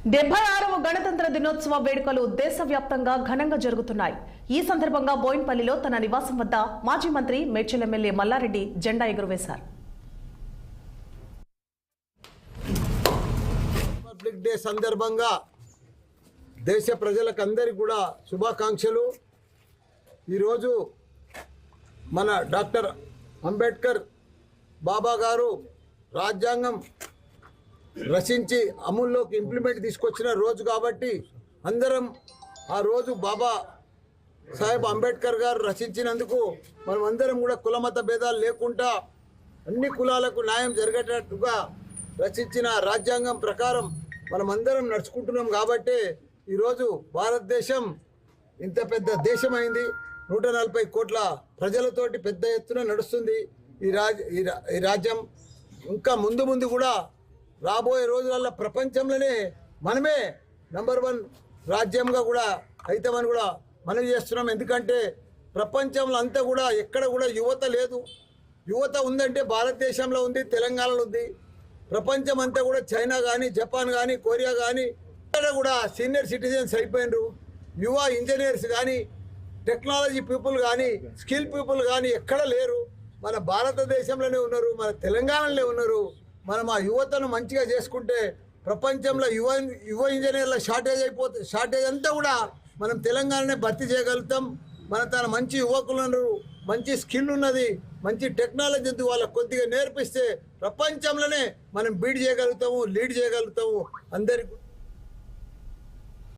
76వ గణతంత్ర దినోత్సవ వేడుకలు దేశవ్యాప్తంగా ఘనంగా జరుగుతున్నాయి. ఈ సందర్భంగా బోయిన్పల్లిలో తన నివాసం వద్ద మాజీ మంత్రి మేడ్చల్ ఎమ్మెల్యే మల్లారెడ్డి జెండా ఎగురవేశారు. రిపబ్లిక్ డే సందర్భంగా దేశ ప్రజలకందరికీ కూడా శుభాకాంక్షలు. ఈరోజు మన డాక్టర్ అంబేద్కర్ బాబా గారు రాజ్యాంగం రచించి అమల్లోకి ఇంప్లిమెంట్ తీసుకొచ్చిన రోజు కాబట్టి అందరం ఆ రోజు బాబా సాహెబ్ అంబేద్కర్ గారు రచించినందుకు మనం అందరం కూడా కులమత భేదాలు లేకుండా అన్ని కులాలకు న్యాయం జరిగేటట్టుగా రచించిన రాజ్యాంగం ప్రకారం మనం అందరం నడుచుకుంటున్నాం. కాబట్టి ఈరోజు భారతదేశం ఇంత పెద్ద దేశమైంది. 140 కోట్ల ప్రజలతోటి పెద్ద ఎత్తున నడుస్తుంది ఈ రాజ్యం. ఇంకా ముందు కూడా రాబోయే రోజులలో ప్రపంచంలోనే మనమే నంబర్ 1 రాజ్యంగా కూడా అవుతామని కూడా మనం చేస్తున్నాం. ఎందుకంటే ప్రపంచంలో అంతా కూడా ఎక్కడ కూడా యువత లేదు. యువత ఉందంటే భారతదేశంలో ఉంది, తెలంగాణలో ఉంది. ప్రపంచం అంతా కూడా చైనా కానీ, జపాన్ కానీ, కొరియా కానీ ఇక్కడ కూడా సీనియర్ సిటిజన్స్ అయిపోయినారు. యువ ఇంజనీర్స్ కానీ, టెక్నాలజీ పీపుల్ కానీ, స్కిల్ పీపుల్ కానీ ఎక్కడ లేరు. మన భారతదేశంలోనే ఉన్నారు, మన తెలంగాణలో ఉన్నారు. మనం ఆ యువతను మంచిగా చేసుకుంటే ప్రపంచంలో యువ ఇంజనీర్ల షార్టేజ్ అంతా కూడా మనం తెలంగాణనే భర్తీ చేయగలుగుతాం. మన తన మంచి యువకులు ఉన్నారు, మంచి స్కిల్ ఉన్నది, మంచి టెక్నాలజీ ఉంది. వాళ్ళకు కొద్దిగా నేర్పిస్తే ప్రపంచంలోనే మనం లీడ్ చేయగలుగుతాము అందరికీ.